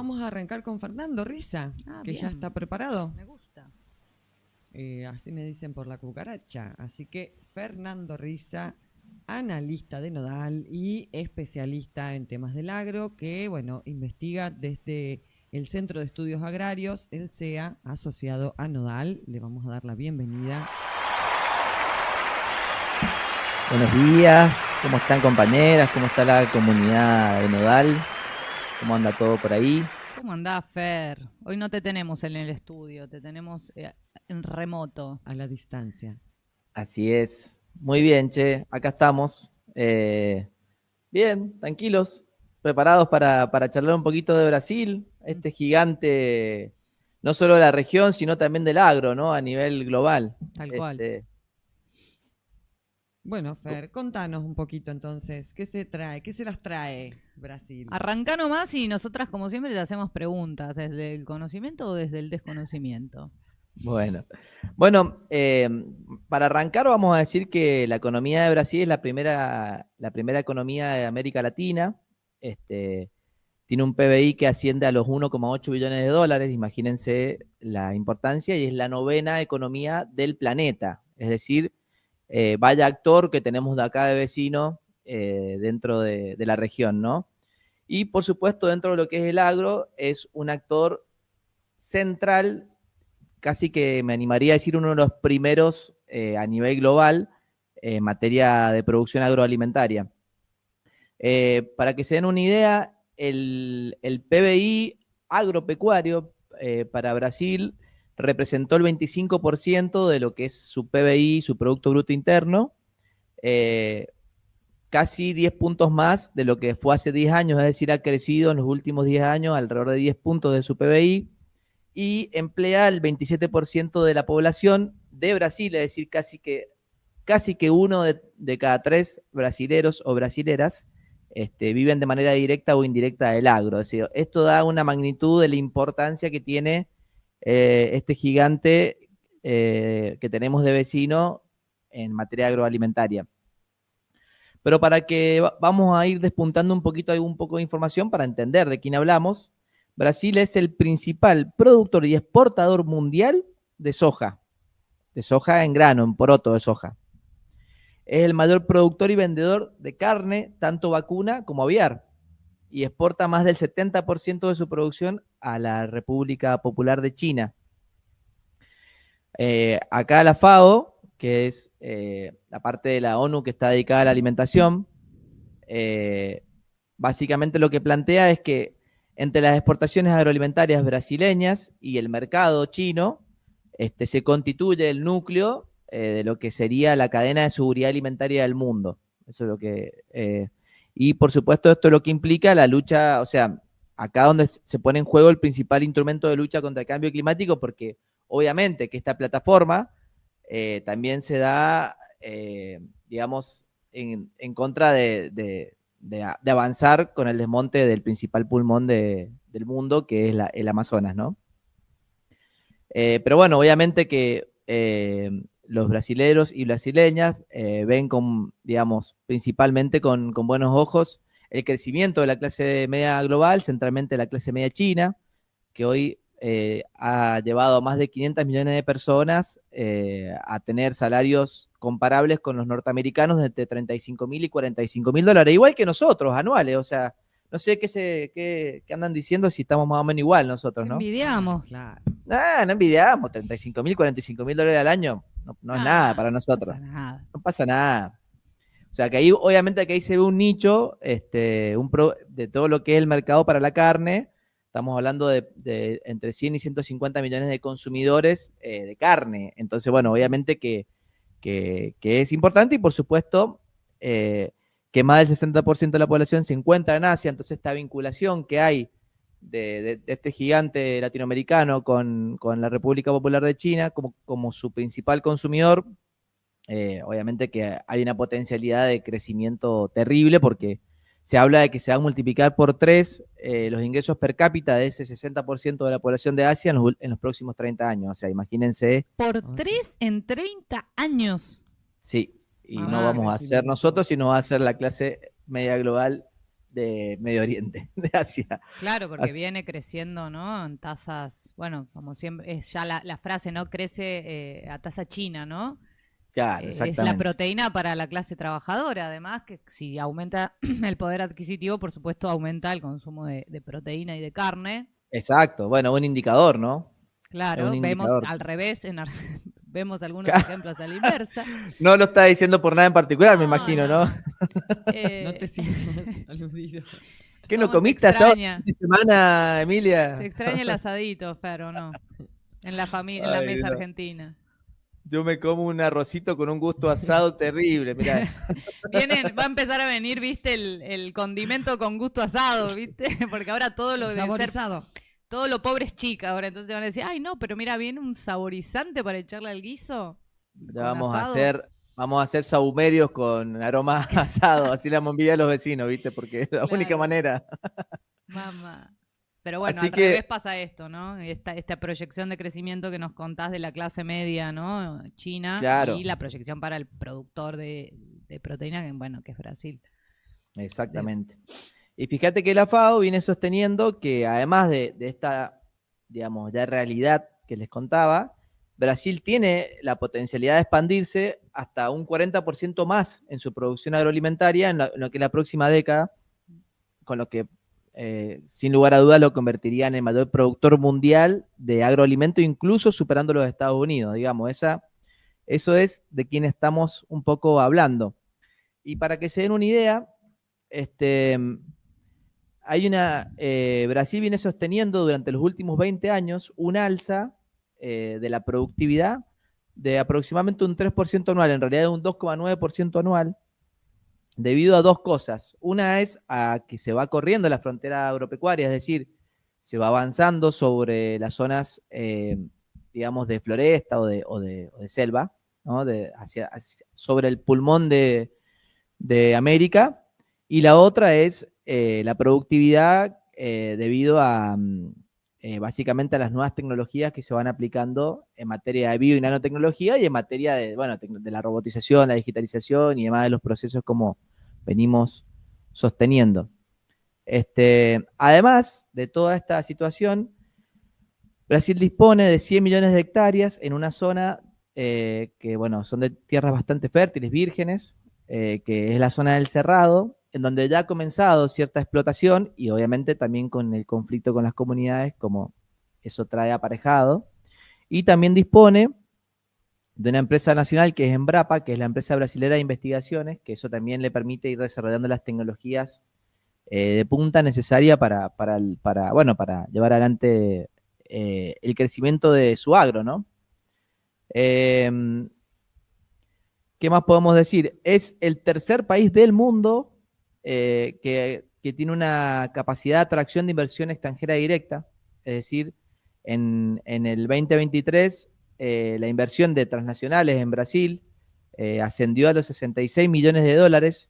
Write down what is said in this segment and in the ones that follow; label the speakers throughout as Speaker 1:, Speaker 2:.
Speaker 1: Vamos a arrancar con Fernando Risa, que ya
Speaker 2: Bien.
Speaker 1: está preparado.
Speaker 2: Me gusta.
Speaker 1: Así me dicen por la cucaracha. Así que Fernando Risa, analista de Nodal y especialista en temas del agro, que, bueno, investiga desde el Centro de Estudios Agrarios, el CEA, asociado a Nodal. Le vamos a dar la bienvenida.
Speaker 3: Buenos días, ¿cómo están compañeras? ¿Cómo está la comunidad de Nodal? ¿Cómo anda todo por ahí?
Speaker 2: ¿Cómo andás, Fer? Hoy no te tenemos en el estudio, te tenemos en remoto.
Speaker 1: A la distancia.
Speaker 3: Así es. Muy bien, che, acá estamos. Bien, tranquilos, preparados para charlar un poquito de Brasil, este gigante, no solo de la región, sino también del agro, ¿no? A nivel global.
Speaker 2: Tal cual.
Speaker 1: Bueno, Fer, contanos un poquito entonces, ¿qué se trae? ¿Qué se las trae Brasil?
Speaker 2: Arrancá nomás y nosotras, como siempre, te hacemos preguntas, ¿desde el conocimiento o desde el desconocimiento?
Speaker 3: Bueno, para arrancar vamos a decir que la economía de Brasil es la primera economía de América Latina. Tiene un PBI que asciende a los 1,8 billones de dólares, imagínense la importancia, y es la novena economía del planeta. Es decir, vaya actor que tenemos de acá de vecino dentro de la región, ¿no? Y por supuesto, dentro de lo que es el agro, es un actor central, casi que me animaría a decir uno de los primeros a nivel global en materia de producción agroalimentaria. Para que se den una idea, el PBI agropecuario para Brasil representó el 25% de lo que es su PBI, su Producto Bruto Interno, casi 10 puntos más de lo que fue hace 10 años, es decir, ha crecido en los últimos 10 años alrededor de 10 puntos de su PBI, y emplea el 27% de la población de Brasil, es decir, casi que uno de cada tres brasileros o brasileras viven de manera directa o indirecta del agro. Es decir, esto da una magnitud de la importancia que tiene este gigante que tenemos de vecino en materia agroalimentaria. Pero para que vamos a ir despuntando un poco de información para entender de quién hablamos. Brasil es el principal productor y exportador mundial de soja en grano, en poroto de soja. Es el mayor productor y vendedor de carne, tanto vacuna como aviar, y exporta más del 70% de su producción a la República Popular de China. Acá la FAO, que es la parte de la ONU que está dedicada a la alimentación, básicamente lo que plantea es que entre las exportaciones agroalimentarias brasileñas y el mercado chino, se constituye el núcleo de lo que sería la cadena de seguridad alimentaria del mundo. Eso es lo que... y por supuesto esto es lo que implica la lucha, o sea, acá donde se pone en juego el principal instrumento de lucha contra el cambio climático, porque obviamente que esta plataforma también se da, digamos, en contra de avanzar con el desmonte del principal pulmón del mundo, que es el Amazonas, ¿no? Pero bueno, obviamente que los brasileros y brasileñas ven digamos, principalmente con buenos ojos el crecimiento de la clase media global, centralmente la clase media china, que hoy ha llevado a más de 500 millones de personas a tener salarios comparables con los norteamericanos de entre 35.000 y 45.000 dólares, igual que nosotros, anuales. O sea, no sé qué andan diciendo, si estamos más o menos igual nosotros, ¿no?
Speaker 2: Envidiamos.
Speaker 1: Claro.
Speaker 3: No envidiamos, 35.000, 45.000 dólares al año no es nada para nosotros.
Speaker 2: No pasa nada.
Speaker 3: No pasa nada. O sea, que ahí, obviamente, que ahí se ve un nicho de todo lo que es el mercado para la carne. Estamos hablando de entre 100 y 150 millones de consumidores de carne. Entonces, bueno, obviamente que es importante, y por supuesto que más del 60% de la población se encuentra en Asia. Entonces, esta vinculación que hay de este gigante latinoamericano con la República Popular de China como su principal consumidor, obviamente que hay una potencialidad de crecimiento terrible, porque se habla de que se va a multiplicar por 3 los ingresos per cápita de ese 60% de la población de Asia en los próximos 30 años. O sea, imagínense.
Speaker 2: Por 3 en 30 años.
Speaker 3: Sí, y
Speaker 2: Mamá,
Speaker 3: no vamos a ser nosotros, sino va a ser la clase media global de Medio Oriente, de Asia.
Speaker 2: Claro, porque
Speaker 3: Así-
Speaker 2: viene creciendo, ¿no? En tasas, bueno, como siempre, es ya la frase, ¿no? Crece a tasa china, ¿no?
Speaker 3: Claro,
Speaker 2: Es la
Speaker 3: exactamente.
Speaker 2: proteína para la clase trabajadora, además, que si aumenta el poder adquisitivo, por supuesto, aumenta el consumo de proteína y de carne.
Speaker 3: Exacto, bueno, un indicador, ¿no? Es un
Speaker 2: Claro, vemos
Speaker 3: indicador.
Speaker 2: al revés, vemos algunos ejemplos a la inversa.
Speaker 3: No lo está diciendo por nada en particular, me
Speaker 2: No,
Speaker 3: imagino, ¿no?
Speaker 2: no.
Speaker 1: No te sientas aludido.
Speaker 3: ¿Qué no
Speaker 2: ¿Cómo se
Speaker 3: comiste asado el
Speaker 2: extraña?
Speaker 3: fin de semana,
Speaker 2: Se
Speaker 3: Emilia?
Speaker 2: extraña el asadito, pero no. En la familia, en la
Speaker 3: Ay,
Speaker 2: mesa
Speaker 3: no.
Speaker 2: argentina.
Speaker 3: Yo me como un arrocito con un gusto asado terrible, mirá.
Speaker 2: Va a empezar a venir, viste, el condimento con gusto asado, viste, porque ahora todo lo de ser,
Speaker 1: Saborizado.
Speaker 2: todo lo pobre es chica, ahora entonces te van a decir, ay no, pero mira, viene un saborizante para echarle al guiso
Speaker 3: Ya
Speaker 2: con asado.
Speaker 3: vamos a hacer sahumerios con aroma asado, así la bombilla de los vecinos, ¿viste? Porque es la única
Speaker 2: Claro.
Speaker 3: manera.
Speaker 2: Mamá. Pero bueno,
Speaker 3: Así
Speaker 2: al
Speaker 3: que-
Speaker 2: revés pasa esto, ¿no? Esta proyección de crecimiento que nos contás de la clase media, ¿no? China,
Speaker 3: Claro.
Speaker 2: y la proyección para el productor de proteína, que bueno, que es Brasil.
Speaker 3: Exactamente. Y fíjate que la FAO viene sosteniendo que además de esta, digamos, de realidad que les contaba, Brasil tiene la potencialidad de expandirse hasta un 40% más en su producción agroalimentaria en lo que es la próxima década, con lo que sin lugar a dudas lo convertiría en el mayor productor mundial de agroalimento, incluso superando los Estados Unidos, digamos. Eso es de quien estamos un poco hablando. Y para que se den una idea, Brasil viene sosteniendo durante los últimos 20 años un alza de la productividad de aproximadamente un 3% anual, en realidad de un 2,9% anual, debido a dos cosas. Una es a que se va corriendo la frontera agropecuaria, es decir, se va avanzando sobre las zonas, digamos, de floresta o de selva, ¿no? Sobre el pulmón de América. Y la otra es la productividad debido a básicamente a las nuevas tecnologías que se van aplicando en materia de bio y nanotecnología y en materia de, bueno, de la robotización, la digitalización y demás de los procesos como venimos sosteniendo. Además de toda esta situación, Brasil dispone de 100 millones de hectáreas en una zona que, bueno, son de tierras bastante fértiles, vírgenes, que es la zona del Cerrado, en donde ya ha comenzado cierta explotación y obviamente también con el conflicto con las comunidades, como eso trae aparejado. Y también dispone de una empresa nacional que es Embrapa, que es la empresa brasilera de investigaciones, que eso también le permite ir desarrollando las tecnologías de punta necesaria para llevar adelante el crecimiento de su agro, ¿no? ¿Qué más podemos decir? Es el tercer país del mundo que tiene una capacidad de atracción de inversión extranjera directa, es decir, en el 2023 la inversión de transnacionales en Brasil ascendió a los 66 millones de dólares,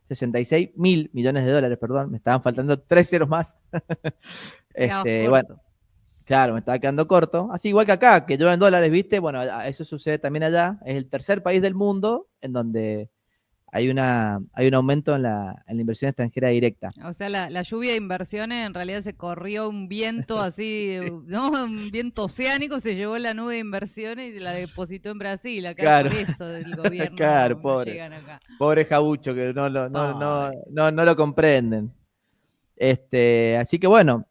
Speaker 3: 66 mil millones de dólares, perdón, me estaban faltando 3 ceros más. Bueno, claro, me estaba quedando corto. Así igual que acá, que yo en dólares, ¿viste? Bueno, eso sucede también allá. Es el tercer país del mundo en donde hay un aumento en la inversión extranjera directa.
Speaker 2: O sea, la lluvia de inversiones en realidad se corrió un viento así, ¿no? Un viento oceánico, se llevó la nube de inversiones y la depositó en Brasil. Acá
Speaker 3: Claro.
Speaker 2: por eso del gobierno
Speaker 3: Claro,
Speaker 2: no
Speaker 3: pobre.
Speaker 2: llegan acá.
Speaker 3: Pobre Jabucho, que no lo comprenden. Así que bueno,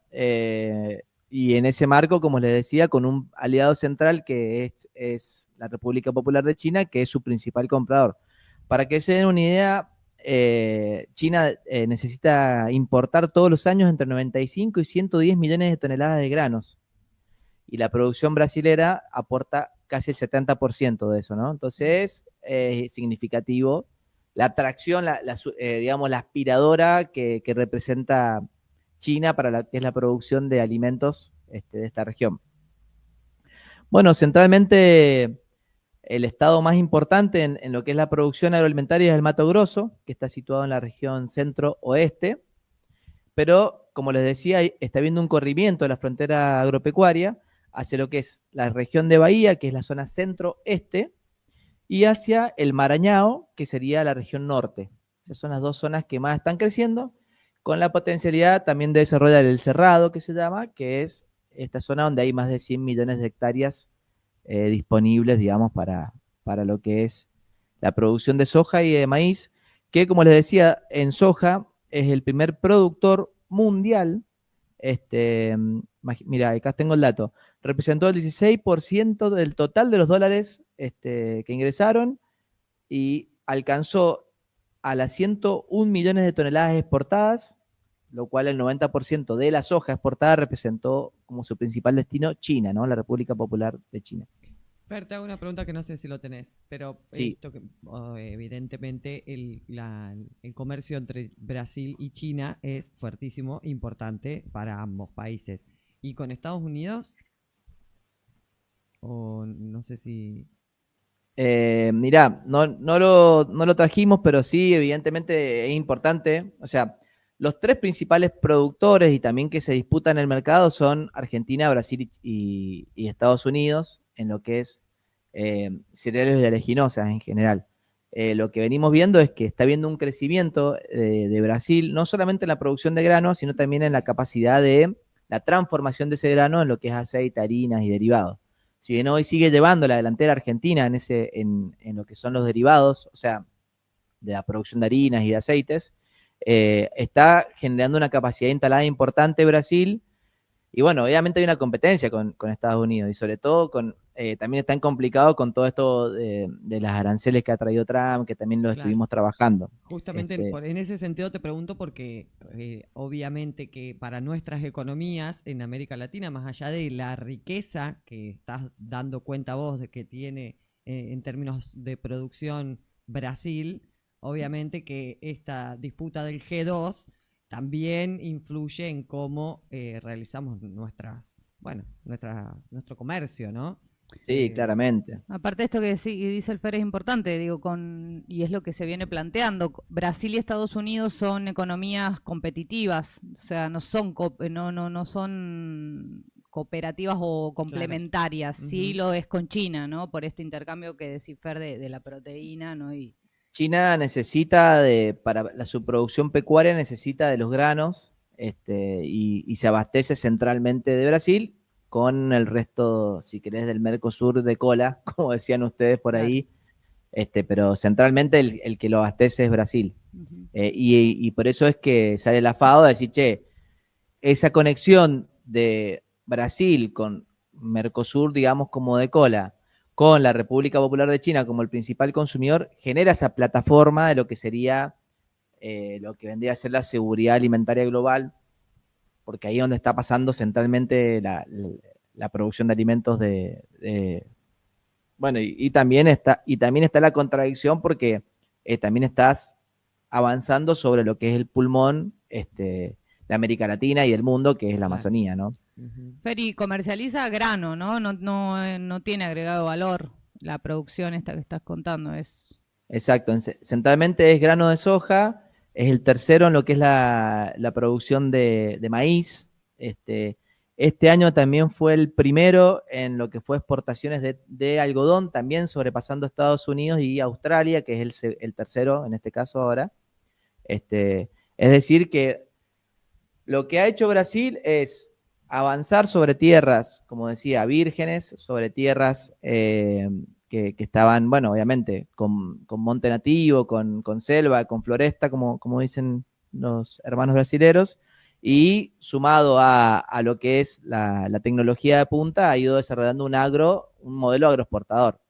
Speaker 3: y en ese marco, como les decía, con un aliado central que es la República Popular de China, que es su principal comprador. Para que se den una idea, China necesita importar todos los años entre 95 y 110 millones de toneladas de granos. Y la producción brasilera aporta casi el 70% de eso, ¿no? Entonces es significativo la atracción, digamos, la aspiradora que representa China para que es la producción de alimentos de esta región. Bueno, centralmente el estado más importante en lo que es la producción agroalimentaria es el Mato Grosso, que está situado en la región centro-oeste, pero como les decía, está habiendo un corrimiento de la frontera agropecuaria hacia lo que es la región de Bahía, que es la zona centro-este, y hacia el Maranhão, que sería la región norte. Esas son las dos zonas que más están creciendo, con la potencialidad también de desarrollar el Cerrado, que se llama, que es esta zona donde hay más de 100 millones de hectáreas disponibles, digamos, para lo que es la producción de soja y de maíz, que como les decía, en soja es el primer productor mundial. Mira, acá tengo el dato. Representó el 16% del total de los dólares que ingresaron y alcanzó a las 101 millones de toneladas exportadas, lo cual el 90% de la soja exportada representó como su principal destino China, ¿no? La República Popular de China.
Speaker 1: Fer, te hago una pregunta que no sé si lo tenés, pero
Speaker 3: Sí.
Speaker 1: esto que, evidentemente el comercio entre Brasil y China es fuertísimo, importante para ambos países. ¿Y con Estados Unidos? O no sé si...
Speaker 3: Mirá, no lo trajimos, pero sí, evidentemente es importante. O sea, los tres principales productores y también que se disputan el mercado son Argentina, Brasil y Estados Unidos, en lo que es cereales y oleaginosas en general. Lo que venimos viendo es que está habiendo un crecimiento de Brasil, no solamente en la producción de granos, sino también en la capacidad de la transformación de ese grano en lo que es aceite, harinas y derivados. Si bien hoy sigue llevando la delantera Argentina en lo que son los derivados, o sea, de la producción de harinas y de aceites, está generando una capacidad instalada importante Brasil. Y bueno, obviamente hay una competencia con Estados Unidos y sobre todo también está complicado con todo esto de las aranceles que ha traído Trump, que también lo estuvimos trabajando.
Speaker 1: Justamente en ese sentido te pregunto porque obviamente que para nuestras economías en América Latina, más allá de la riqueza que estás dando cuenta vos de que tiene en términos de producción Brasil, obviamente que esta disputa del G2 también influye en cómo realizamos nuestro comercio, ¿no?
Speaker 3: Sí, claramente.
Speaker 2: Aparte de esto que dice el Fer es importante, digo, y es lo que se viene planteando. Brasil y Estados Unidos son economías competitivas, o sea, no son cooperativas o complementarias. Claro. Sí lo es con China, ¿no? Por este intercambio que decís, Fer, de la proteína, ¿no?
Speaker 3: China necesita para su producción pecuaria necesita de los granos y se abastece centralmente de Brasil con el resto, si querés, del Mercosur de cola, como decían ustedes por ahí, pero centralmente el que lo abastece es Brasil. Y por eso es que sale la FAO de decir, che, esa conexión de Brasil con Mercosur, digamos, como de cola, con la República Popular de China como el principal consumidor, genera esa plataforma de lo que sería lo que vendría a ser la seguridad alimentaria global, porque ahí es donde está pasando centralmente la producción de alimentos bueno, y también está la contradicción porque también estás avanzando sobre lo que es el pulmón de América Latina y del mundo, que es la Amazonía, ¿no?
Speaker 2: Feri, comercializa grano, ¿no? No tiene agregado valor la producción esta que estás contando.
Speaker 3: Exacto, centralmente es grano de soja, es el tercero en lo que es la producción de maíz. Este año también fue el primero en lo que fue exportaciones de algodón, también sobrepasando Estados Unidos y Australia, que es el tercero en este caso ahora. Es decir que lo que ha hecho Brasil es avanzar sobre tierras, como decía, vírgenes, sobre tierras que estaban, bueno, obviamente, con monte nativo, con selva, con floresta, como dicen los hermanos brasileros, y sumado a lo que es la tecnología de punta, ha ido desarrollando un modelo agroexportador.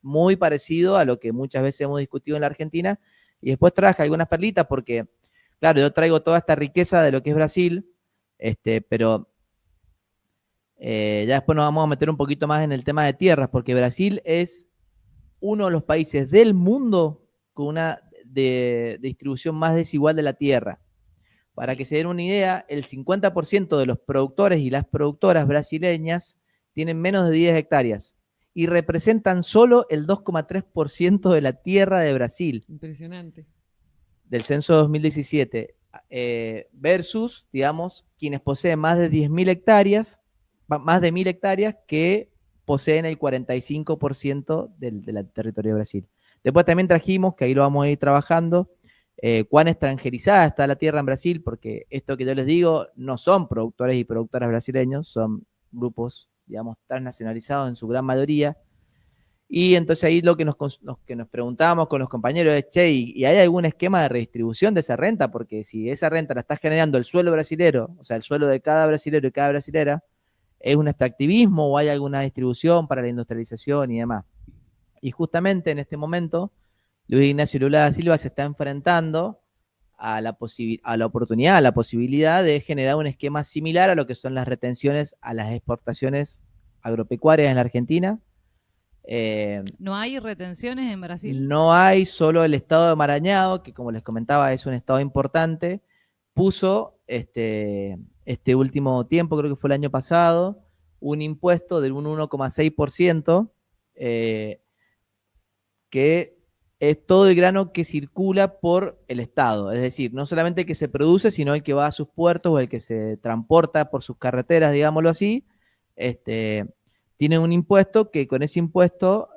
Speaker 3: Muy parecido a lo que muchas veces hemos discutido en la Argentina, y después traje algunas perlitas porque, claro, yo traigo toda esta riqueza de lo que es Brasil, pero ya después nos vamos a meter un poquito más en el tema de tierras, porque Brasil es uno de los países del mundo con una de distribución más desigual de la tierra. Para que se den una idea, el 50% de los productores y las productoras brasileñas tienen menos de 10 hectáreas y representan solo el 2,3% de la tierra de Brasil.
Speaker 1: Impresionante.
Speaker 3: Del censo 2017, versus, digamos, quienes poseen más de 10.000 hectáreas, más de 1.000 hectáreas que poseen el 45% del territorio de Brasil. Después también trajimos, que ahí lo vamos a ir trabajando, cuán extranjerizada está la tierra en Brasil, porque esto que yo les digo no son productores y productoras brasileños, son grupos, digamos, transnacionalizados en su gran mayoría. Y entonces ahí lo que nos preguntábamos con los compañeros es, che, ¿y hay algún esquema de redistribución de esa renta? Porque si esa renta la está generando el suelo brasilero, o sea, el suelo de cada brasilero y cada brasilera, ¿es un extractivismo o hay alguna distribución para la industrialización y demás? Y justamente en este momento, Luis Ignacio Lula da Silva se está enfrentando a la oportunidad, a la posibilidad de generar un esquema similar a lo que son las retenciones a las exportaciones agropecuarias en la Argentina.
Speaker 2: ¿No hay retenciones en Brasil?
Speaker 3: No hay, solo el estado de Marañao, que como les comentaba es un estado importante, puso este último tiempo, creo que fue el año pasado, un impuesto de un 1,6%, que es todo el grano que circula por el Estado. Es decir, no solamente el que se produce, sino el que va a sus puertos o el que se transporta por sus carreteras, digámoslo así, tiene un impuesto que con ese impuesto,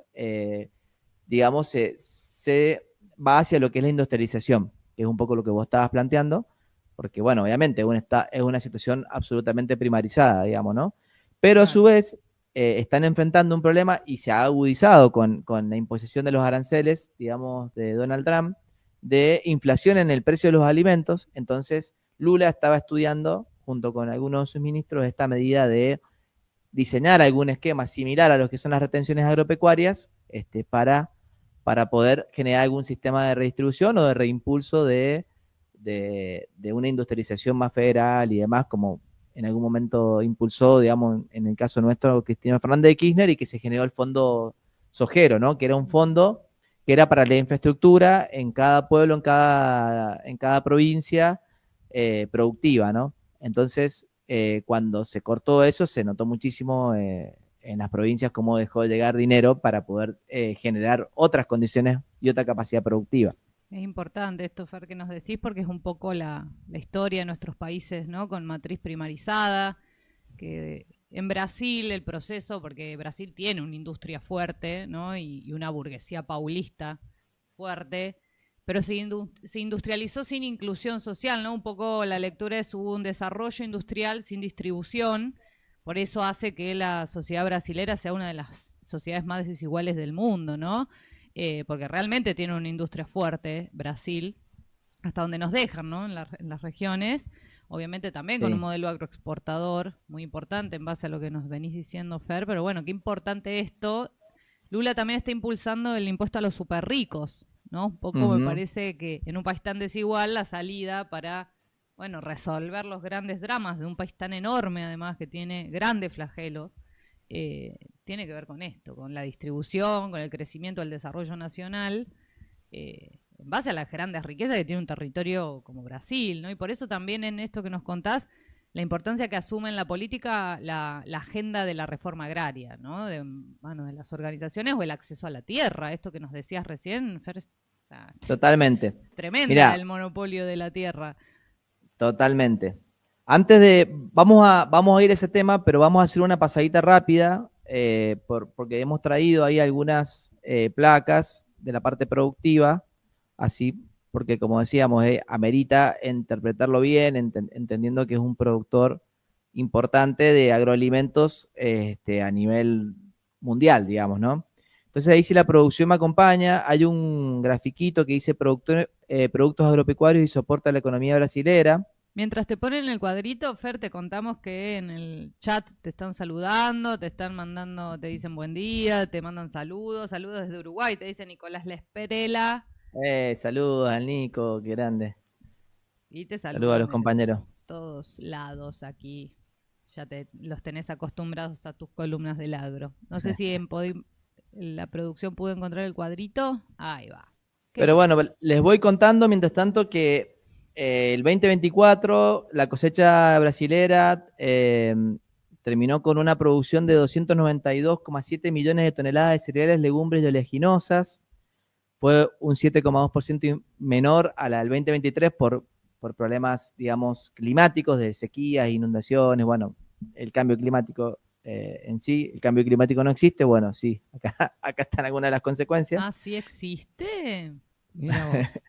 Speaker 3: digamos, se va hacia lo que es la industrialización, que es un poco lo que vos estabas planteando, porque, bueno, obviamente es una situación absolutamente primarizada, digamos, ¿no? Pero a su vez están enfrentando un problema y se ha agudizado con la imposición de los aranceles, digamos, de Donald Trump, de inflación en el precio de los alimentos. Entonces, Lula estaba estudiando, junto con algunos de sus ministros, esta medida de diseñar algún esquema similar a lo que son las retenciones agropecuarias, para poder generar algún sistema de redistribución o de reimpulso de una industrialización más federal y demás, como en algún momento impulsó, digamos, en el caso nuestro, Cristina Fernández de Kirchner, y que se generó el fondo Sojero, ¿no? Que era un fondo que era para la infraestructura en cada pueblo, en cada provincia productiva, ¿no? Entonces, cuando se cortó eso, se notó muchísimo en las provincias cómo dejó de llegar dinero para poder generar otras condiciones y otra capacidad productiva.
Speaker 2: Es importante esto, Fer, que nos decís, porque es un poco la historia de nuestros países, ¿no? Con matriz primarizada, que en Brasil el proceso, porque Brasil tiene una industria fuerte, ¿no? Y una burguesía paulista fuerte, pero se industrializó sin inclusión social, ¿no? Un poco la lectura es hubo un desarrollo industrial sin distribución, por eso hace que la sociedad brasilera sea una de las sociedades más desiguales del mundo, ¿no? Porque realmente tiene una industria fuerte, Brasil, hasta donde nos dejan, ¿no? En las regiones, obviamente también con un modelo agroexportador muy importante en base a lo que nos venís diciendo, Fer, pero bueno, qué importante esto. Lula también está impulsando el impuesto a los super ricos, ¿no? Un poco me parece que en un país tan desigual la salida para, bueno, resolver los grandes dramas de un país tan enorme, además, que tiene grandes flagelos, tiene que ver con esto, con la distribución, con el crecimiento del desarrollo nacional, en base a las grandes riquezas que tiene un territorio como Brasil, ¿no? Y por eso también en esto que nos contás, la importancia que asume en la política la agenda de la reforma agraria, ¿no? De las organizaciones o el acceso a la tierra, esto que nos decías recién, Fer, o sea,
Speaker 3: totalmente.
Speaker 2: Es tremenda.
Speaker 3: Mirá,
Speaker 2: el monopolio de la tierra.
Speaker 3: Totalmente. Antes de, vamos a ir a ese tema, pero vamos a hacer una pasadita rápida, porque hemos traído ahí algunas placas de la parte productiva, así, porque como decíamos, amerita interpretarlo bien, entendiendo que es un productor importante de agroalimentos a nivel mundial, digamos, ¿no? Entonces ahí si la producción me acompaña, hay un grafiquito que dice productos agropecuarios y soporta la economía brasilera.
Speaker 2: Mientras te ponen el cuadrito, Fer, te contamos que en el chat te están saludando, te están mandando, te dicen buen día, te mandan saludos desde Uruguay, te dice Nicolás Lesperela.
Speaker 3: Saludos al Nico, qué grande.
Speaker 2: Y te
Speaker 3: saludos a los compañeros.
Speaker 2: Todos lados aquí. Ya los tenés acostumbrados a tus columnas del agro. No sé si la producción pudo encontrar el cuadrito. Ahí va.
Speaker 3: Pero bueno, les voy contando mientras tanto que el 2024 la cosecha brasilera terminó con una producción de 292,7 millones de toneladas de cereales, legumbres y oleaginosas. Fue un 7,2% menor a la del 2023 por problemas, digamos, climáticos, de sequías, inundaciones, bueno, el cambio climático en sí. El cambio climático no existe, bueno, sí, acá están algunas de las consecuencias.
Speaker 2: Ah, sí existe.
Speaker 1: Mira vos.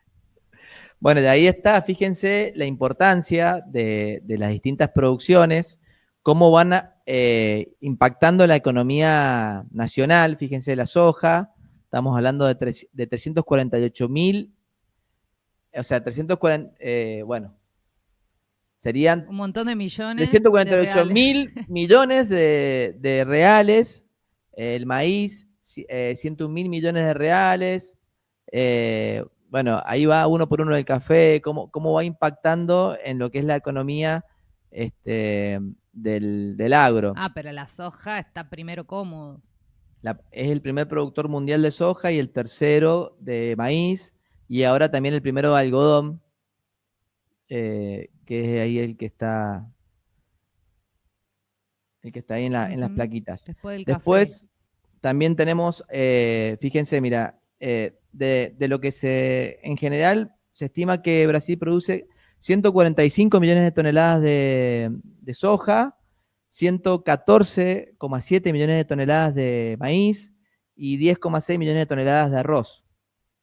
Speaker 3: Bueno, de ahí está, fíjense la importancia de las distintas producciones, cómo van impactando la economía nacional. Fíjense la soja, estamos hablando de 348.000, o sea, 340, bueno, serían
Speaker 2: Un montón de millones de
Speaker 3: 348
Speaker 2: reales.
Speaker 3: mil millones de reales. El maíz, 101.000 millones de reales. Bueno, ahí va uno por uno el café, cómo va impactando en lo que es la economía del agro.
Speaker 2: Ah, pero la soja está primero cómodo.
Speaker 3: Es el primer productor mundial de soja y el tercero de maíz, y ahora también el primero de algodón, que es ahí el que está ahí en las plaquitas.
Speaker 2: Después del
Speaker 3: Después
Speaker 2: café.
Speaker 3: también tenemos, fíjense, mira, de lo que en general se estima que Brasil produce 145 millones de toneladas de soja, 114,7 millones de toneladas de maíz y 10,6 millones de toneladas de arroz.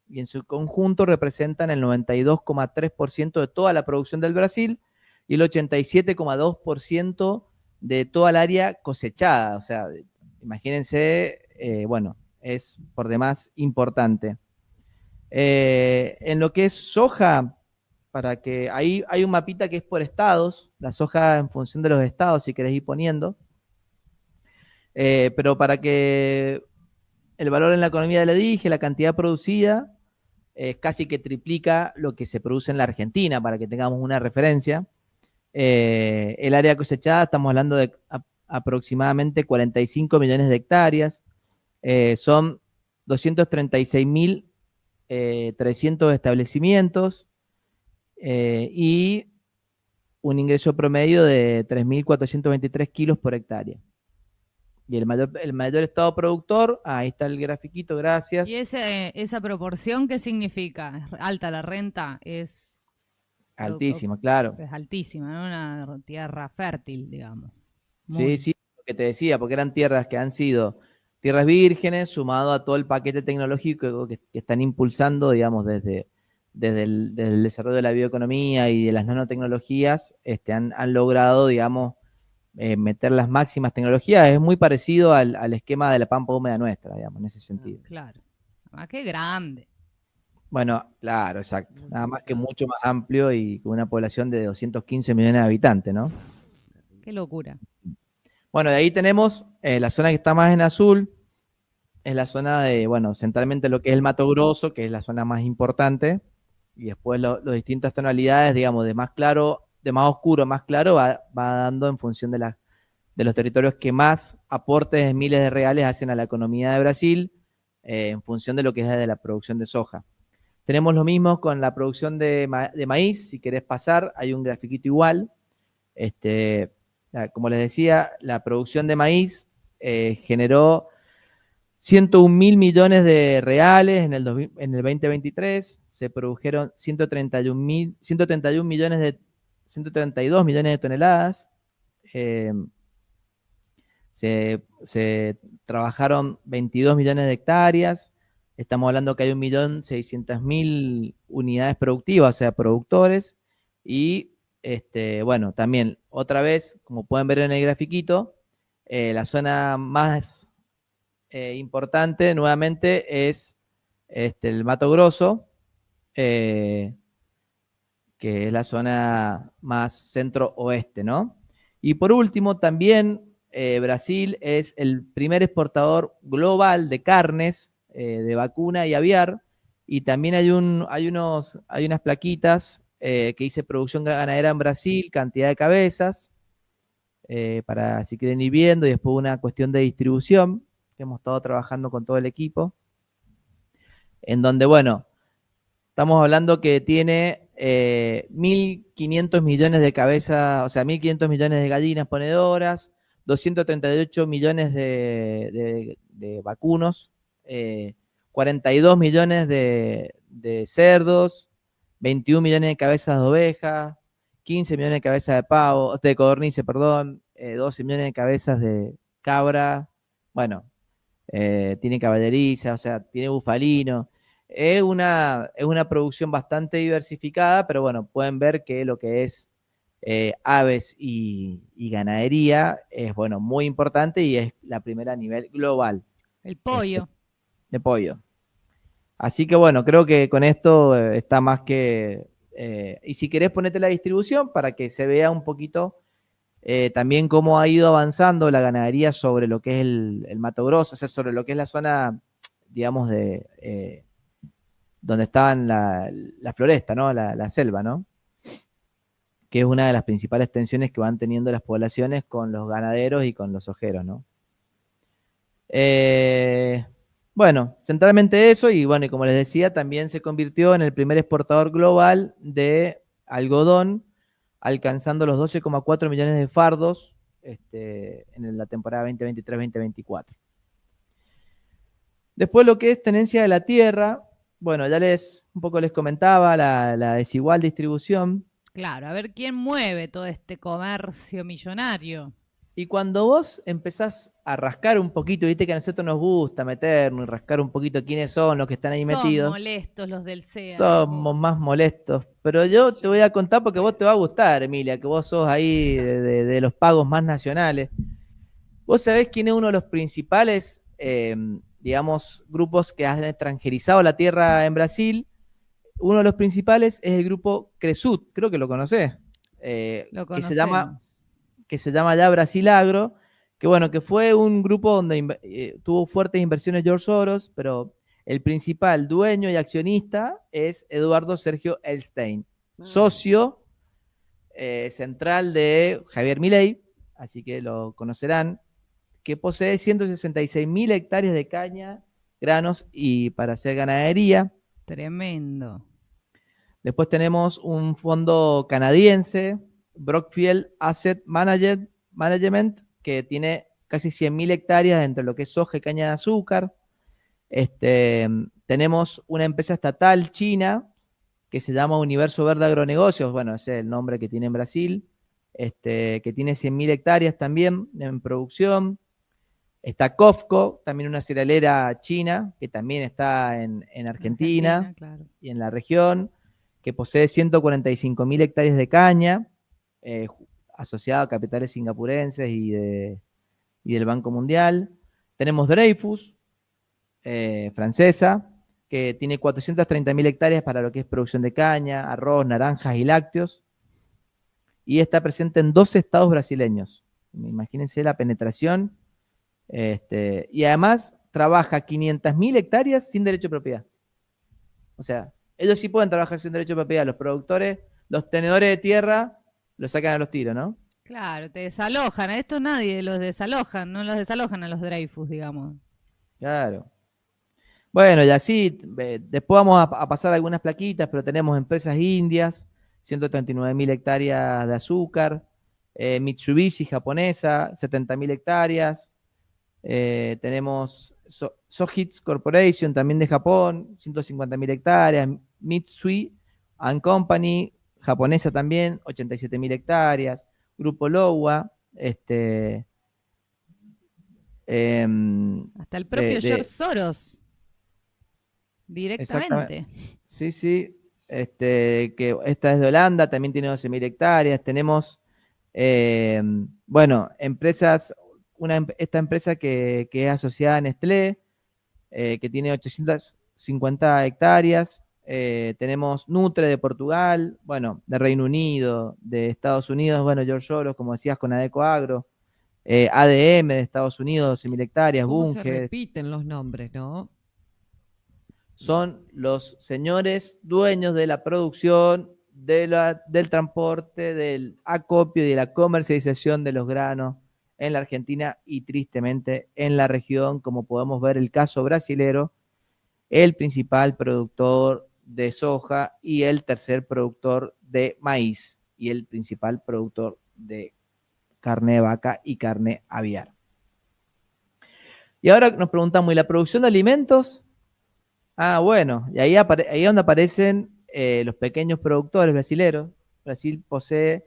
Speaker 3: Y en su conjunto representan el 92,3% de toda la producción del Brasil y el 87,2% de toda el área cosechada. O sea, imagínense, bueno, es por demás importante. En lo que es soja, para que ahí hay un mapita que es por estados, la soja en función de los estados, si querés ir poniendo. Pero para que el valor en la economía le dije, la cantidad producida, casi que triplica lo que se produce en la Argentina, para que tengamos una referencia. El área cosechada, estamos hablando de aproximadamente 45 millones de hectáreas. Son 236.300 establecimientos y un ingreso promedio de 3.423 kilos por hectárea. Y el mayor estado productor, ahí está el grafiquito, gracias.
Speaker 2: ¿Y esa proporción qué significa? ¿Es alta la renta? Es
Speaker 3: altísima, claro.
Speaker 2: Es altísima, ¿no? Una tierra fértil, digamos.
Speaker 3: Sí, sí, lo que te decía, porque eran tierras que han sido tierras vírgenes, sumado a todo el paquete tecnológico que están impulsando, digamos, desde el desarrollo de la bioeconomía y de las nanotecnologías, han logrado, digamos, meter las máximas tecnologías. Es muy parecido al esquema de la pampa húmeda nuestra, digamos, en ese sentido.
Speaker 2: Claro. Ah, qué grande.
Speaker 3: Bueno, claro, exacto. Nada más que mucho más amplio y con una población de 215 millones de habitantes, ¿no?
Speaker 2: Qué locura.
Speaker 3: Bueno, de ahí tenemos la zona que está más en azul, es la zona de, bueno, centralmente lo que es el Mato Grosso, que es la zona más importante, y después las distintas tonalidades, digamos, de más claro, de más oscuro a más claro, va dando en función de los territorios que más aportes de miles de reales hacen a la economía de Brasil, en función de lo que es de la producción de soja. Tenemos lo mismo con la producción de maíz. Si querés pasar, hay un grafiquito igual. Como les decía, la producción de maíz generó 101.000 millones de reales en el 2023. Se produjeron 132 millones de toneladas. Se trabajaron 22 millones de hectáreas. Estamos hablando que hay 1.600.000 unidades productivas, o sea, productores. Y, bueno, también, otra vez, como pueden ver en el grafiquito, la zona más importante, nuevamente, es el Mato Grosso, que es la zona más centro-oeste, ¿no? Y por último, también Brasil es el primer exportador global de carnes, de vacuna y aviar, y también hay unas plaquitas que dice producción ganadera en Brasil, cantidad de cabezas, para si quieren ir viendo, y después una cuestión de distribución, que hemos estado trabajando con todo el equipo, en donde, bueno, estamos hablando que tiene 1.500 millones de cabezas, o sea, 1.500 millones de gallinas ponedoras, 238 millones de vacunos, 42 millones de cerdos, 21 millones de cabezas de oveja, 15 millones de cabezas de pavo, de codornice, perdón, 12 millones de cabezas de cabra, bueno, tiene caballeriza, o sea, tiene bufalino. es una producción bastante diversificada, pero bueno, pueden ver que lo que es aves y ganadería es, bueno, muy importante y es la primera a nivel global
Speaker 2: El pollo.
Speaker 3: de pollo. Así que bueno, creo que con esto está más que... y si querés ponerte la distribución para que se vea un poquito también cómo ha ido avanzando la ganadería sobre lo que es el Mato Grosso, o sea, sobre lo que es la zona, digamos, de donde estaban la floresta, ¿no? La selva, ¿no? Que es una de las principales tensiones que van teniendo las poblaciones con los ganaderos y con los ojeros, ¿no? Bueno, centralmente eso, y bueno, y como les decía, también se convirtió en el primer exportador global de algodón, alcanzando los 12,4 millones de fardos en la temporada 2023-2024. Después lo que es tenencia de la tierra, bueno, ya un poco les comentaba la desigual distribución.
Speaker 2: Claro, a ver quién mueve todo este comercio millonario.
Speaker 3: Y cuando vos empezás a rascar un poquito, viste que a nosotros nos gusta meternos y rascar un poquito quiénes son los que están ahí
Speaker 2: Son
Speaker 3: metidos.
Speaker 2: molestos los del SEA.
Speaker 3: Somos más molestos. Pero yo te voy a contar porque vos te va a gustar, Emilia, que vos sos ahí de los pagos más nacionales. ¿Vos sabés quién es uno de los principales, digamos, grupos que han extranjerizado la tierra en Brasil? Uno de los principales es el grupo Cresut, creo que lo conocés.
Speaker 2: Lo
Speaker 3: que
Speaker 2: conocemos.
Speaker 3: se llama ya Brasil Agro, que bueno, que fue un grupo donde tuvo fuertes inversiones George Soros, pero el principal dueño y accionista es Eduardo Sergio Elstein, socio central de Javier Milei, así que lo conocerán, que posee 166.000 hectáreas de caña, granos y para hacer ganadería.
Speaker 2: Tremendo.
Speaker 3: Después tenemos un fondo canadiense, Brookfield Asset Management, que tiene casi 100.000 hectáreas entre lo que es soja y caña de azúcar. Tenemos una empresa estatal china que se llama Universo Verde Agronegocios, bueno, ese es el nombre que tiene en Brasil, que tiene 100.000 hectáreas también en producción. Está COFCO, también una cerealera china, que también está en Argentina,
Speaker 2: claro.
Speaker 3: y en la región, que posee 145.000 hectáreas de caña, asociada a capitales singapurenses y del Banco Mundial. Tenemos Dreyfus, francesa, que tiene 430.000 hectáreas para lo que es producción de caña, arroz, naranjas y lácteos, y está presente en 12 estados brasileños. Imagínense la penetración. Y además trabaja 500.000 hectáreas sin derecho de propiedad. O sea, ellos sí pueden trabajar sin derecho de propiedad. Los productores, los tenedores de tierra, los sacan a los tiros, ¿no?
Speaker 2: Claro, te desalojan. A estos nadie los desalojan, no los desalojan a los Dreyfus, digamos.
Speaker 3: Claro. Bueno, y así, después vamos a pasar algunas plaquitas, pero tenemos empresas indias, 139.000 hectáreas de azúcar, Mitsubishi japonesa, 70.000 hectáreas. Tenemos Sojitz Corporation, también de Japón, 150.000 hectáreas. Mitsui and Company, japonesa también, 87.000 hectáreas. Grupo Lowa,
Speaker 2: Hasta el propio George Soros, directamente.
Speaker 3: Sí, sí. Que esta es de Holanda, también tiene 12.000 hectáreas. Tenemos, bueno, empresas... esta empresa que es asociada a Nestlé, que tiene 850 hectáreas. Tenemos Nutre de Portugal, bueno, de Reino Unido, de Estados Unidos, bueno, George Soros, como decías, con Adeco Agro. ADM de Estados Unidos, 12.000 hectáreas.
Speaker 1: ¿Cómo
Speaker 3: Bunge.
Speaker 1: se repiten los nombres, no?
Speaker 3: Son los señores dueños de la producción, del transporte, del acopio y de la comercialización de los granos en la Argentina y tristemente en la región, como podemos ver el caso brasilero, el principal productor de soja y el tercer productor de maíz y el principal productor de carne de vaca y carne aviar. Y ahora nos preguntamos, ¿y la producción de alimentos? Ah, bueno, y ahí es donde aparecen los pequeños productores brasileros. Brasil posee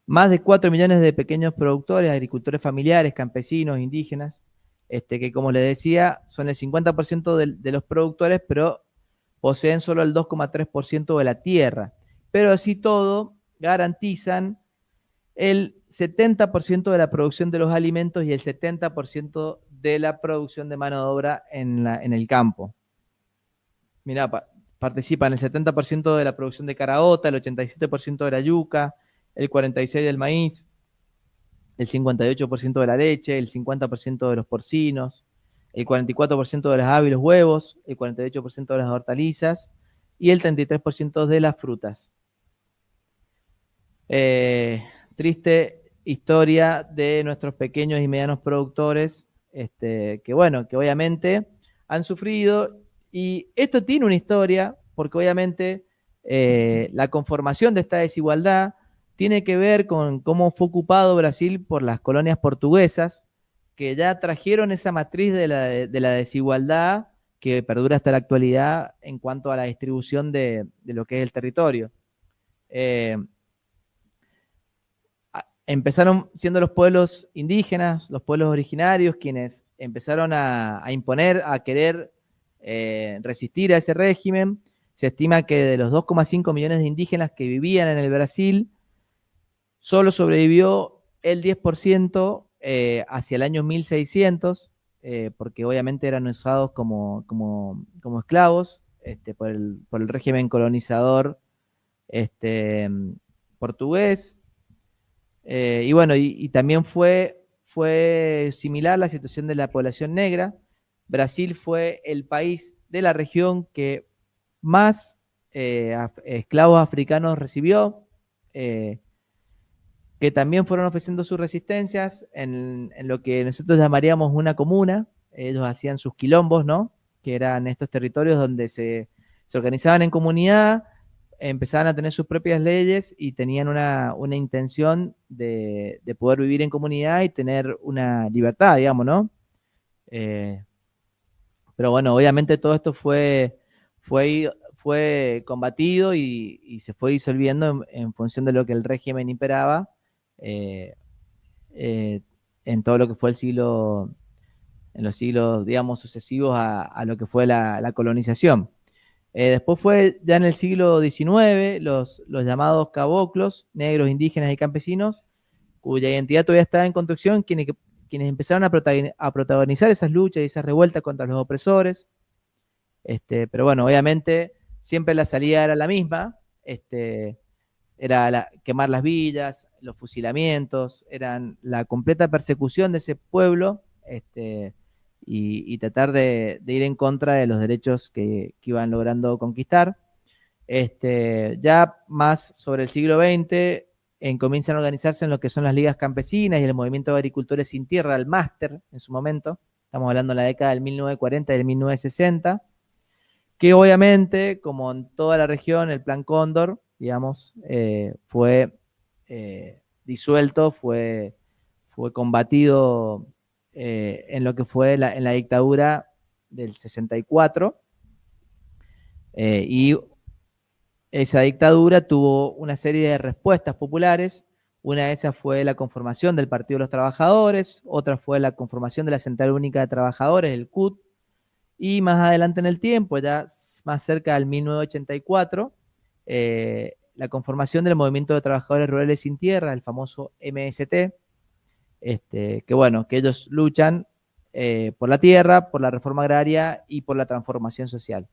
Speaker 3: más de 4 millones de pequeños productores, agricultores familiares, campesinos, indígenas, que como les decía, son el 50% de los productores, pero poseen solo el 2,3% de la tierra, pero así todo garantizan el 70% de la producción de los alimentos y el 70% de la producción de mano de obra en el campo. Mirá, participan el 70% de la producción de caraota, el 87% de la yuca, el 46% del maíz, el 58% de la leche, el 50% de los porcinos, el 44% de las aves y los huevos, el 48% de las hortalizas y el 33% de las frutas. Triste historia de nuestros pequeños y medianos productores, que bueno, que obviamente han sufrido, y esto tiene una historia, porque obviamente la conformación de esta desigualdad tiene que ver con cómo fue ocupado Brasil por las colonias portuguesas, que ya trajeron esa matriz de la desigualdad que perdura hasta la actualidad en cuanto a la distribución de lo que es el territorio. Empezaron siendo los pueblos indígenas, los pueblos originarios, quienes empezaron a imponer, a querer resistir a ese régimen. Se estima que de los 2,5 millones de indígenas que vivían en el Brasil, solo sobrevivió el 10% hacia el año 1600, porque obviamente eran usados como esclavos por el régimen colonizador portugués. Y bueno, y también fue similar la situación de la población negra. Brasil fue el país de la región que más esclavos africanos recibió, que también fueron ofreciendo sus resistencias en lo que nosotros llamaríamos una comuna. Ellos hacían sus quilombos, ¿no? Que eran estos territorios donde se organizaban en comunidad, empezaban a tener sus propias leyes y tenían una intención de poder vivir en comunidad y tener una libertad, digamos, ¿no? Pero bueno, obviamente todo esto fue combatido y se fue disolviendo en función de lo que el régimen imperaba en todo lo que fue en los siglos, digamos, sucesivos a lo que fue la colonización. Después fue ya en el siglo XIX los llamados caboclos, negros, indígenas y campesinos, cuya identidad todavía estaba en construcción, quienes empezaron a protagonizar esas luchas y esas revueltas contra los opresores. Pero bueno, obviamente siempre la salida era la misma, era quemar las villas, los fusilamientos, eran la completa persecución de ese pueblo, y tratar de ir en contra de los derechos que iban logrando conquistar. Ya más sobre el siglo XX comienzan a organizarse en lo que son las ligas campesinas y el movimiento de agricultores sin tierra, el máster en su momento. Estamos hablando de la década del 1940 y del 1960, que obviamente, como en toda la región, el Plan Cóndor, digamos, fue disuelto, fue combatido en lo que fue en la dictadura del 64, y esa dictadura tuvo una serie de respuestas populares. Una de esas fue la conformación del Partido de los Trabajadores, otra fue la conformación de la Central Única de Trabajadores, el CUT, y más adelante en el tiempo, ya más cerca del 1984, la conformación del Movimiento de Trabajadores Rurales Sin Tierra, el famoso MST, que bueno, que ellos luchan por la tierra, por la reforma agraria y por la transformación social.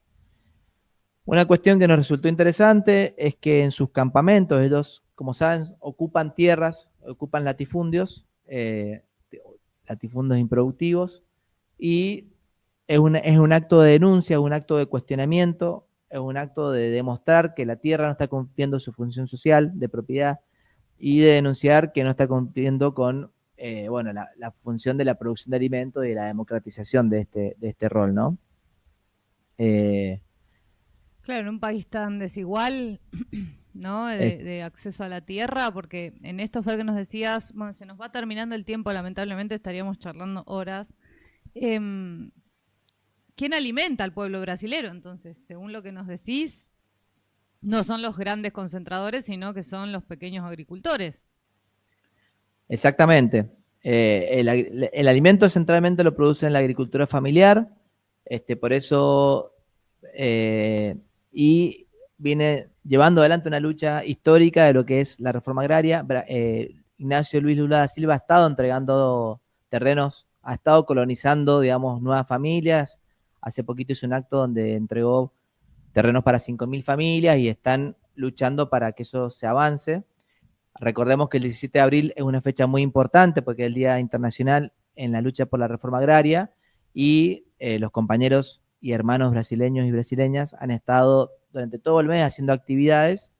Speaker 3: Una cuestión que nos resultó interesante es que en sus campamentos ellos, como saben, ocupan tierras, ocupan latifundios improductivos, y es un acto de denuncia, un acto de cuestionamiento, es un acto de demostrar que la tierra no está cumpliendo su función social de propiedad y de denunciar que no está cumpliendo con la función de la producción de alimentos y de la democratización de este rol, ¿no?
Speaker 2: Claro, en un país tan desigual, ¿no? De acceso a la tierra, porque en esto fue que nos decías, bueno, se nos va terminando el tiempo, lamentablemente estaríamos charlando horas. ¿Quién alimenta al pueblo brasilero? Entonces, según lo que nos decís, no son los grandes concentradores, sino que son los pequeños agricultores.
Speaker 3: Exactamente. El alimento centralmente lo produce en la agricultura familiar, por eso y viene llevando adelante una lucha histórica de lo que es la reforma agraria. Ignacio Luis Lula da Silva ha estado entregando terrenos, ha estado colonizando, digamos, nuevas familias. Hace poquito hizo un acto donde entregó terrenos para 5.000 familias y están luchando para que eso se avance. Recordemos que el 17 de abril es una fecha muy importante porque es el Día Internacional en la lucha por la reforma agraria y los compañeros y hermanos brasileños y brasileñas han estado durante todo el mes haciendo actividades,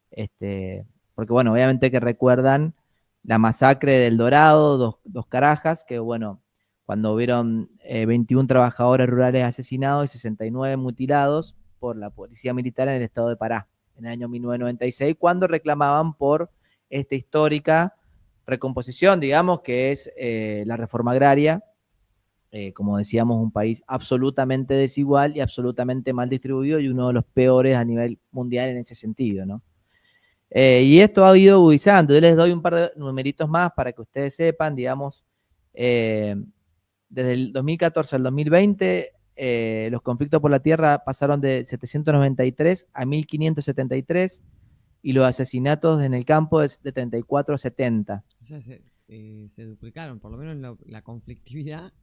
Speaker 3: porque bueno, obviamente que recuerdan la masacre del Dorado, dos Carajas, que bueno, cuando hubieron 21 trabajadores rurales asesinados y 69 mutilados por la policía militar en el estado de Pará, en el año 1996, cuando reclamaban por esta histórica recomposición, digamos, que es la reforma agraria. Como decíamos, un país absolutamente desigual y absolutamente mal distribuido y uno de los peores a nivel mundial en ese sentido, ¿no? Y esto ha ido agudizando. Yo les doy un par de numeritos más para que ustedes sepan, digamos, desde el 2014 al 2020, los conflictos por la tierra pasaron de 793 a 1573 y los asesinatos en el campo de 34 a 70.
Speaker 1: O sea, se duplicaron, por lo menos la conflictividad.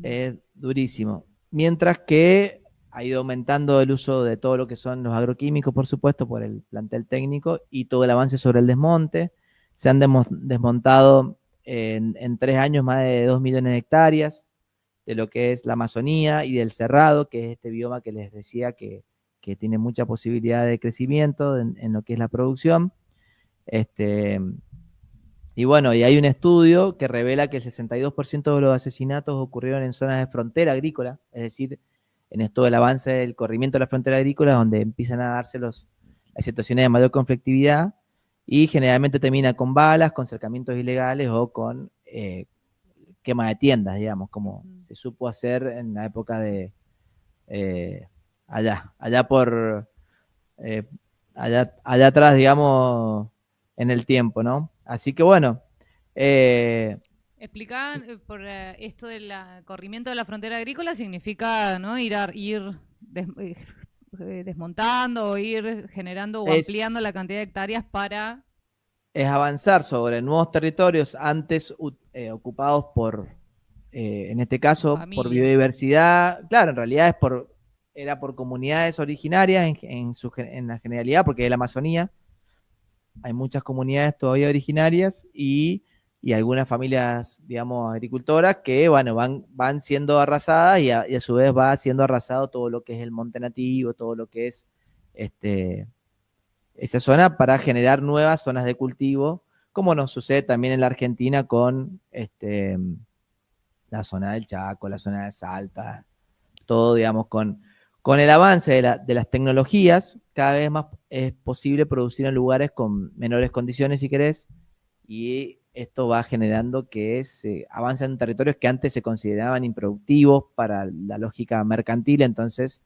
Speaker 3: Es durísimo. Mientras que ha ido aumentando el uso de todo lo que son los agroquímicos, por supuesto, por el plantel técnico y todo el avance sobre el desmonte. Se han desmontado en 3 años más de 2 millones de hectáreas de lo que es la Amazonía y del Cerrado, que es este bioma que les decía que tiene mucha posibilidad de crecimiento en lo que es la producción. Y bueno, y hay un estudio que revela que el 62% de los asesinatos ocurrieron en zonas de frontera agrícola, es decir, en esto del avance del corrimiento de la frontera agrícola, donde empiezan a darse las situaciones de mayor conflictividad, y generalmente termina con balas, con cercamientos ilegales o con quema de tiendas, digamos, como se supo hacer en la época de allá atrás, digamos, en el tiempo, ¿no? Así que bueno.
Speaker 2: Explicaban por esto del corrimiento de la frontera agrícola significa, ¿no? ir desmontando o ir generando o ampliando la cantidad de hectáreas para...
Speaker 3: Es avanzar sobre nuevos territorios antes ocupados por, en este caso, por biodiversidad. Claro, en realidad era por comunidades originarias en la generalidad, porque es la Amazonía. Hay muchas comunidades todavía originarias y algunas familias, digamos, agricultoras que, bueno, van siendo arrasadas y a su vez va siendo arrasado todo lo que es el monte nativo, todo lo que es esa zona para generar nuevas zonas de cultivo, como nos sucede también en la Argentina con la zona del Chaco, la zona de Salta, todo, digamos, con el avance de las tecnologías, cada vez más es posible producir en lugares con menores condiciones, si querés, y esto va generando que se avancen en territorios que antes se consideraban improductivos para la lógica mercantil. Entonces,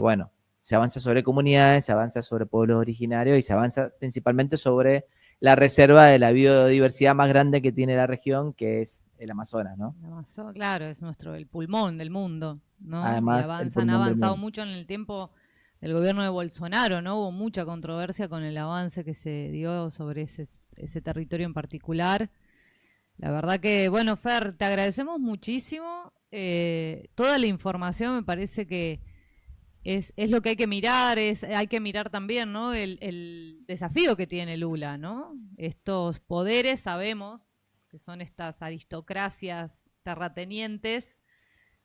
Speaker 3: bueno, se avanza sobre comunidades, se avanza sobre pueblos originarios y se avanza principalmente sobre la reserva de la biodiversidad más grande que tiene la región, que es el Amazonas, ¿no?
Speaker 2: El Amazonas, claro, es el pulmón del mundo, ¿no?
Speaker 3: Además,
Speaker 2: y han avanzado mucho en el tiempo del gobierno de Bolsonaro, ¿no? Hubo mucha controversia con el avance que se dio sobre ese territorio en particular. La verdad que, bueno, Fer, te agradecemos muchísimo. Toda la información me parece que es lo que hay que mirar, hay que mirar también, ¿no? El desafío que tiene Lula, ¿no? Estos poderes, sabemos que son estas aristocracias terratenientes,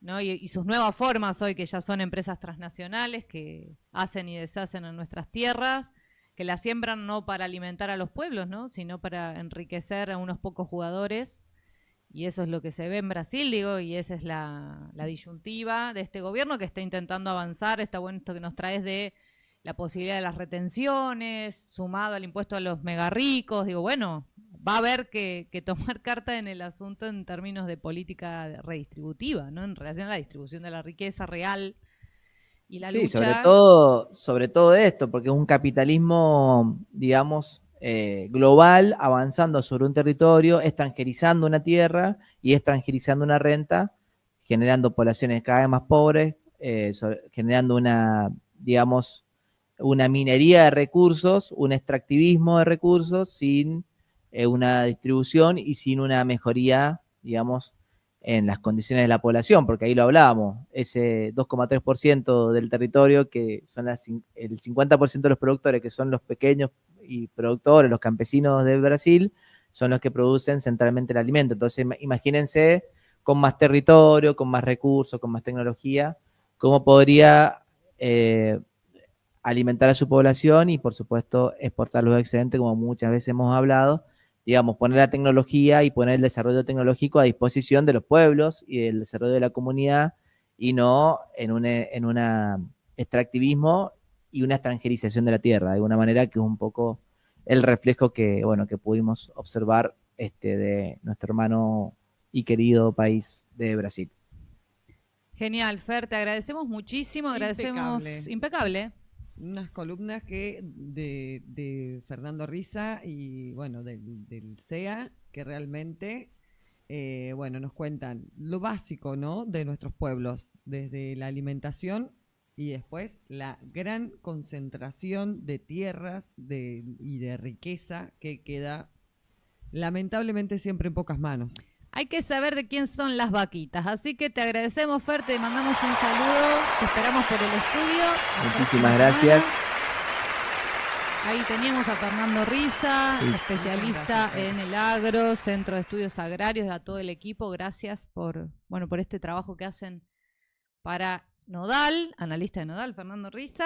Speaker 2: ¿no? Y sus nuevas formas hoy, que ya son empresas transnacionales que hacen y deshacen en nuestras tierras, que las siembran no para alimentar a los pueblos, ¿no? Sino para enriquecer a unos pocos jugadores. Y eso es lo que se ve en Brasil, digo, y esa es la disyuntiva de este gobierno que está intentando avanzar. Está bueno esto que nos traes de la posibilidad de las retenciones, sumado al impuesto a los megarricos. Digo, bueno, va a haber que tomar carta en el asunto en términos de política redistributiva, ¿no? En relación a la distribución de la riqueza real y la lucha.
Speaker 3: Sí, sobre todo esto, porque es un capitalismo, digamos, global, avanzando sobre un territorio, extranjerizando una tierra y extranjerizando una renta, generando poblaciones cada vez más pobres, generando digamos, una minería de recursos, un extractivismo de recursos sin una distribución y sin una mejoría, digamos, en las condiciones de la población, porque ahí lo hablábamos, ese 2,3% del territorio, que son el 50% de los productores, que son los pequeños y productores, los campesinos de Brasil, son los que producen centralmente el alimento. Entonces, imagínense, con más territorio, con más recursos, con más tecnología, cómo podría alimentar a su población y, por supuesto, exportar los excedentes, como muchas veces hemos hablado, digamos, poner la tecnología y poner el desarrollo tecnológico a disposición de los pueblos y del desarrollo de la comunidad, y no en un extractivismo y una extranjerización de la tierra, de alguna manera, que es un poco el reflejo que pudimos observar de nuestro hermano y querido país de Brasil.
Speaker 2: Genial, Fer, te agradecemos muchísimo, impecable.
Speaker 1: Unas columnas de Fernando Riza y bueno, del CEA, que realmente nos cuentan lo básico, ¿no?, de nuestros pueblos, desde la alimentación y después la gran concentración de tierras y de riqueza que queda lamentablemente siempre en pocas manos.
Speaker 2: Hay que saber de quién son las vaquitas, así que te agradecemos, Fer, te mandamos un saludo, te esperamos por el estudio.
Speaker 3: Muchísimas gracias.
Speaker 2: Ahí teníamos a Fernando Riza,
Speaker 3: Sí.
Speaker 2: especialista en el agro, Centro de Estudios Agrarios, a todo el equipo. Gracias por este trabajo que hacen para Nodal, analista de Nodal, Fernando Riza.